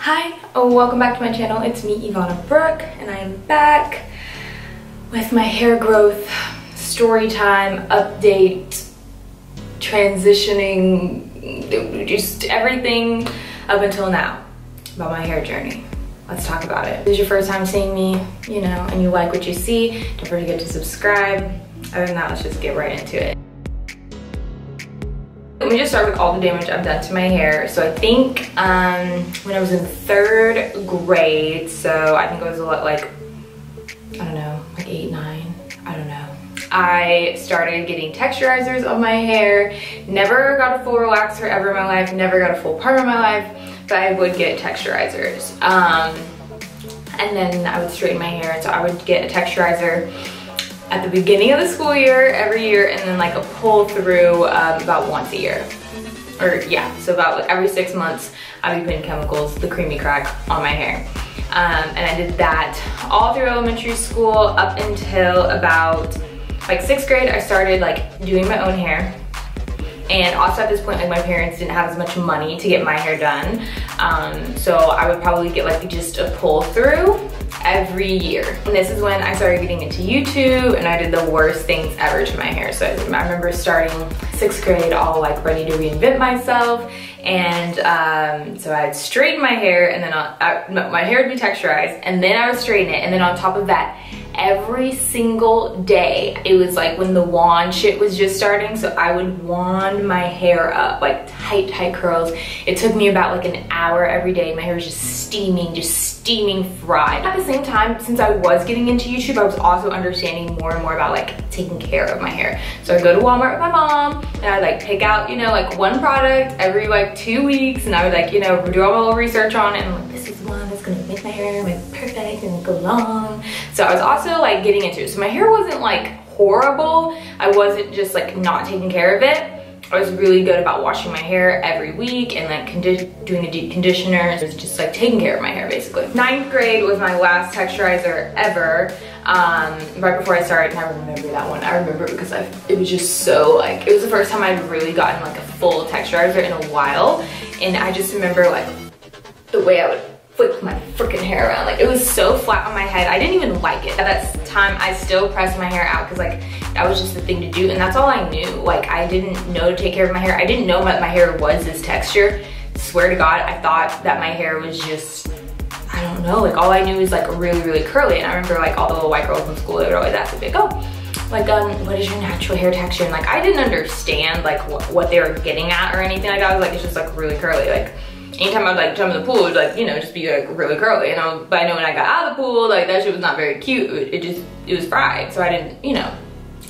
Hi, welcome back to my channel. It's me, Ivana Brooke, and I am back with my hair growth story time update, transitioning, just everything up until now about my hair journey. Let's talk about it. If this is your first time seeing me, and you like what you see, don't forget to subscribe. Other than that, let's just get right into it. Let me just start with all the damage I've done to my hair. So I think when I was in 3rd grade, so I think it was a lot like, I don't know, like 8, 9, I don't know. I started getting texturizers on my hair. Never got a full relaxer ever in my life, never got a full perm in my life, but I would get texturizers. And then I would straighten my hair, and so I would get a texturizer at the beginning of the school year, every year, and then like a pull through about once a year. Or yeah, so about like every 6 months, I'd be putting chemicals, the creamy crack, on my hair. And I did that all through elementary school up until about like 6th grade. I started like doing my own hair. And also at this point, like my parents didn't have as much money to get my hair done. So I would probably get like just a pull through every year. And this is when I started getting into YouTube, and I did the worst things ever to my hair. So I remember starting 6th grade all like ready to reinvent myself. And so I'd straighten my hair, and then my hair would be texturized, and then I would straighten it. And then on top of that, every single day, it was like when the wand shit was just starting, so I would wand my hair up, like tight curls. It took me about like an hour every day. My hair was just steaming fried. At the same time, since I was getting into YouTube, I was also understanding more and more about like taking care of my hair. So I'd go to Walmart with my mom, and I'd like pick out, like one product every like 2 weeks, and I would like, do all my little research on it, and I'm like, this is one that's gonna make my hair like perfect and go long. So I was also like getting into it. So my hair wasn't like horrible. I wasn't just like not taking care of it. I was really good about washing my hair every week and like doing a deep conditioner. It was just like taking care of my hair basically. 9th grade was my last texturizer ever. Right before I started, and I remember that one. I remember it because it was just so like, it was the first time I'd really gotten like a full texturizer in a while. And I just remember like the way I would flip my freaking hair around. Like it was so flat on my head. I didn't even like it. At that time, I still pressed my hair out because like that was just the thing to do, and that's all I knew. Like I didn't know to take care of my hair. I didn't know that my hair was this texture. Swear to God, I thought that my hair was just, I don't know, like all I knew was like really curly. And I remember like all the little white girls in school, they would always ask me, like, oh, like what is your natural hair texture? And like I didn't understand like what they were getting at or anything like that. I was like, it's just like really curly. Like anytime I would like jump in the pool, it would like, just be like really curly. But I know when I got out of the pool, like that shit was not very cute. It was fried. So I didn't,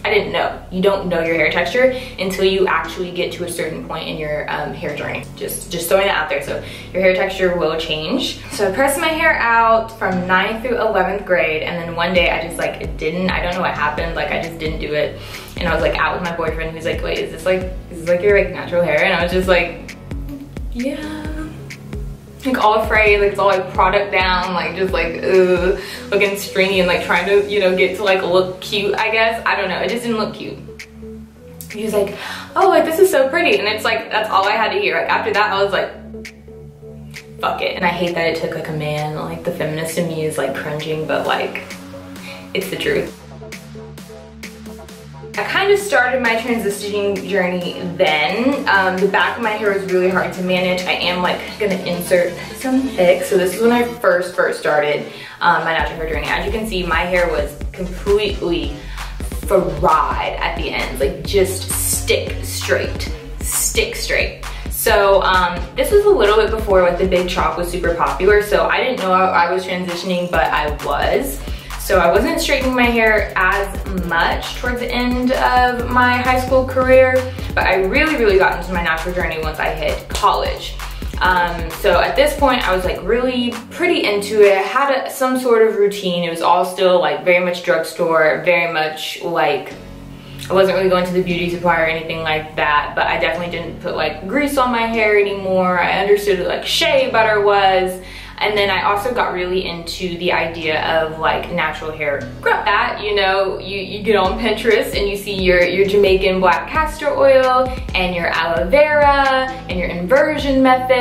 I didn't know. You don't know your hair texture until you actually get to a certain point in your hair journey. Just throwing that out there. So your hair texture will change. So I pressed my hair out from 9th through 11th grade, and then one day I just like I don't know what happened, like I just didn't do it. And I was like out with my boyfriend, who's like, wait, is this like your like natural hair? And I was just like, yeah. Like all afraid, like it's all like product down, like just like looking stringy and like trying to get to like look cute, I guess. I don't know, it just didn't look cute. He was like, oh, like this is so pretty, and it's like that's all I had to hear. Like after that I was like, fuck it. And I hate that it took like a man, like the feminist in me is like cringing, but like it's the truth. I kind of started my transitioning journey then. The back of my hair was really hard to manage. I am like gonna insert some pics. So this is when I first started my natural hair journey. As you can see, my hair was completely fried at the ends, like just stick straight. So this was a little bit before like the big chop was super popular. So I didn't know I was transitioning, but I was. So I wasn't straightening my hair as much towards the end of my high school career, but I really got into my natural journey once I hit college. So at this point, I was like really pretty into it. I had some sort of routine. It was all still like very much drugstore, very much like, I wasn't really going to the beauty supply or anything like that, but I definitely didn't put like grease on my hair anymore. I understood what like shea butter was. And then I also got really into the idea of like natural hair growth. That, you know, you get on Pinterest and you see your Jamaican black castor oil and your aloe vera and your inversion method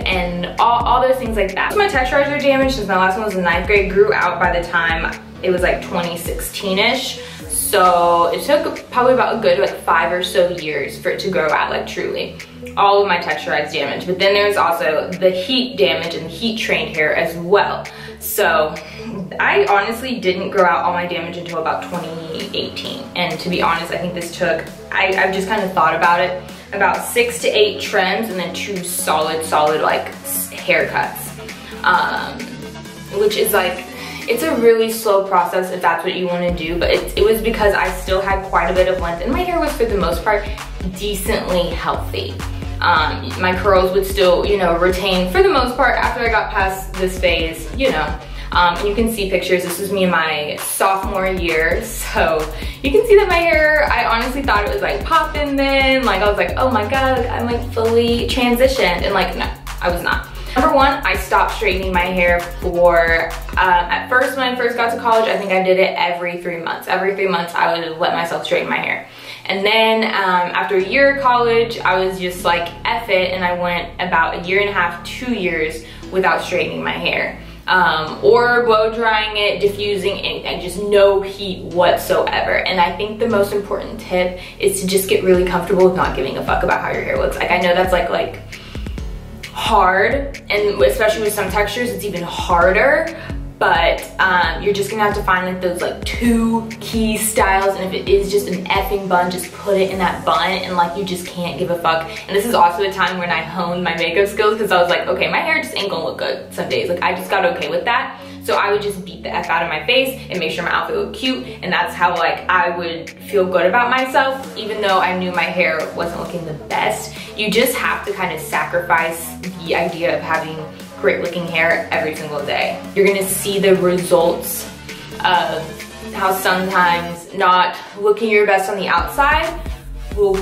and all those things like that. So my texturizer damage, since my last one was in 9th grade, grew out by the time it was like 2016-ish. So it took probably about a good like 5 or so years for it to grow out, like truly. All of my texturized damage. But then there's also the heat damage and heat trained hair as well. So I honestly didn't grow out all my damage until about 2018. And to be honest, I think this took, I've just kind of thought about it, about 6 to 8 trims and then 2 solid like haircuts. Which is like, it's a really slow process if that's what you want to do, but it was because I still had quite a bit of length and my hair was for the most part decently healthy. My curls would still, you know, retain for the most part after I got past this phase, you know. And you can see pictures. This was me in my sophomore year, so you can see that my hair, I honestly thought it was like popping then. Like I was like, oh my god, I'm like fully transitioned, and like no, I was not. Number one, I stopped straightening my hair for, at first when I first got to college, I think I did it every 3 months. Every 3 months I would let myself straighten my hair. And then after a year of college, I was just like, F it, and I went about 1.5 years, 2 years without straightening my hair. Or blow drying it, diffusing, anything, just no heat whatsoever. And I think the most important tip is to just get really comfortable with not giving a fuck about how your hair looks. Like I know that's like hard, and especially with some textures it's even harder, but you're just gonna have to find like those like 2 key styles, and if it is just an effing bun, just put it in that bun, and like you just can't give a fuck. And this is also a time when I honed my makeup skills, because I was like, okay, my hair just ain't gonna look good some days. Like I just got okay with that. So I would just beat the F out of my face and make sure my outfit looked cute, and that's how like I would feel good about myself, even though I knew my hair wasn't looking the best. You just have to kind of sacrifice the idea of having great looking hair every single day. You're gonna see the results of how sometimes not looking your best on the outside will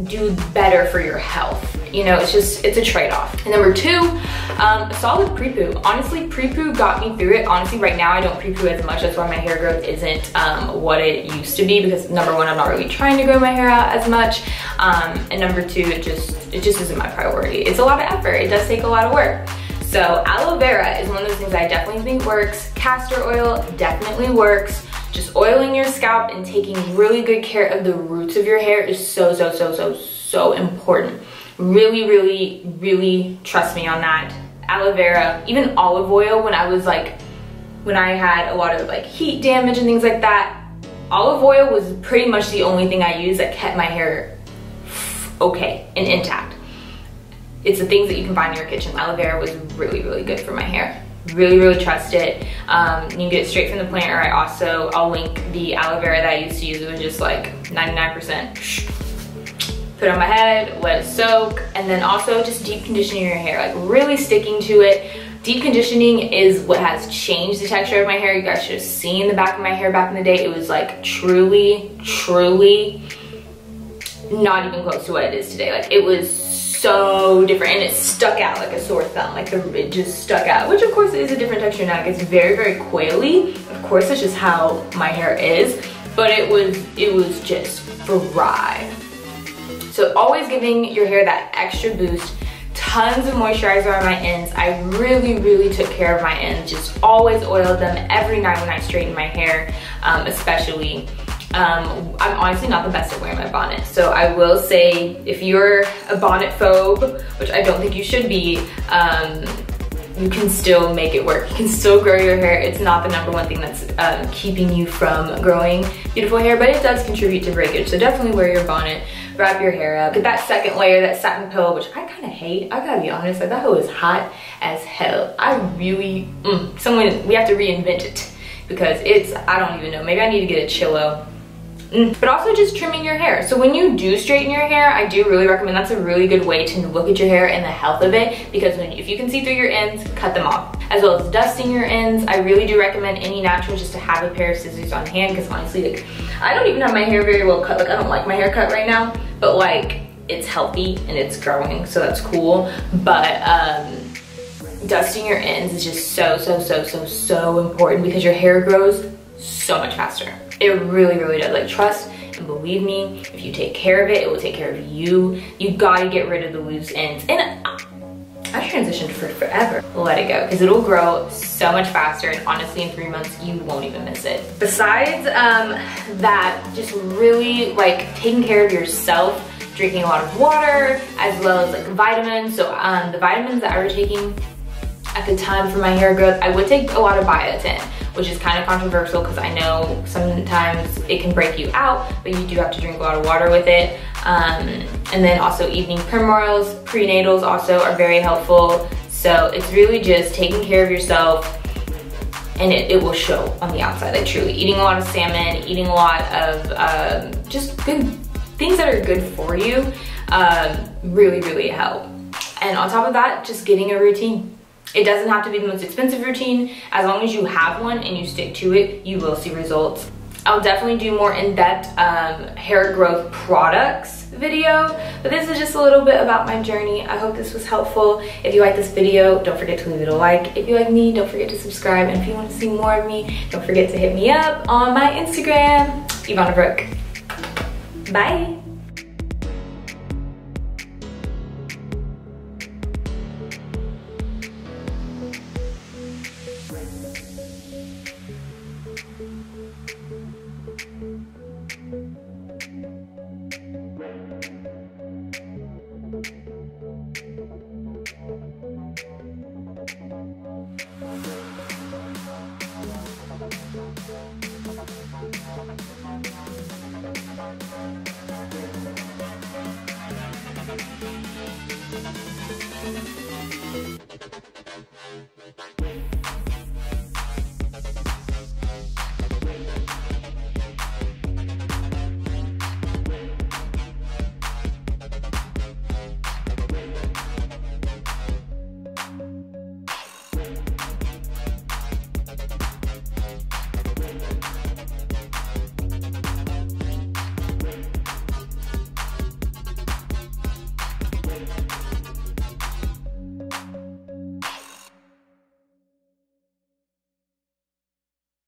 do better for your health. You know, it's a trade-off. And number 2, a solid pre-poo. Honestly, pre-poo got me through it. Honestly, right now I don't pre-poo as much. That's why my hair growth isn't what it used to be, because number 1, I'm not really trying to grow my hair out as much. And number 2, it just isn't my priority. It's a lot of effort. It does take a lot of work. So aloe vera is one of those things I definitely think works. Castor oil definitely works. Just oiling your scalp and taking really good care of the roots of your hair is so important. Really trust me on that. Aloe vera, even olive oil, when I had a lot of like heat damage and things like that, olive oil was pretty much the only thing I used that kept my hair okay and intact. It's the things that you can find in your kitchen. Aloe vera was really good for my hair. Really trust it. You can get it straight from the plant, or I'll link the aloe vera that I used to use. It was just like 99%. Put it on my head, let it soak, and then also just deep conditioning your hair, like really sticking to it. Deep conditioning is what has changed the texture of my hair. You guys should have seen the back of my hair back in the day. It was like truly not even close to what it is today. Like it was so different, and it stuck out like a sore thumb. Like it just stuck out, which of course is a different texture now. It gets very coily. Of course, that's just how my hair is, but it was just fried. So always giving your hair that extra boost. Tons of moisturizer on my ends. I really took care of my ends. Just always oiled them every night when I straighten my hair, especially. I'm honestly not the best at wearing my bonnet, so I will say, if you're a bonnet phobe, which I don't think you should be, you can still make it work. You can still grow your hair. It's not the #1 thing that's keeping you from growing beautiful hair, but it does contribute to breakage. So definitely wear your bonnet, wrap your hair up. Get that second layer, that satin pillow, which I kind of hate. I gotta be honest, like that hoe is hot as hell. I really, we have to reinvent it, because I don't even know, maybe I need to get a chillo. But also just trimming your hair. So when you do straighten your hair, I do really recommend, that's a really good way to look at your hair and the health of it, because if you can see through your ends, cut them off. As well as dusting your ends. I really do recommend any natural just to have a pair of scissors on hand, because honestly, like, I don't even have my hair very well cut. Like, I don't like my hair cut right now, but like, it's healthy and it's growing, so that's cool. But dusting your ends is just so important because your hair grows so much faster. It really does. Like, trust and believe me, if you take care of it, it will take care of you. You gotta get rid of the loose ends. And I transitioned for forever. Let it go, because it'll grow so much faster, and honestly in 3 months you won't even miss it. Besides that, just really like taking care of yourself, drinking a lot of water, as well as like vitamins. So the vitamins that I was taking at the time for my hair growth, I would take a lot of biotin, which is kind of controversial because I know sometimes it can break you out, but you do have to drink a lot of water with it. And then also evening primrose, prenatals also are very helpful. So it's really just taking care of yourself, and it will show on the outside. Like, truly eating a lot of salmon, eating a lot of just good things that are good for you, really help. And on top of that, just getting a routine. It doesn't have to be the most expensive routine. As long as you have one and you stick to it, you will see results. I'll definitely do more in-depth hair growth products video, but this is just a little bit about my journey. I hope this was helpful. If you like this video, don't forget to leave it a like. If you like me, don't forget to subscribe. And if you want to see more of me, don't forget to hit me up on my Instagram, Ivana Brooke. Bye. Thank you.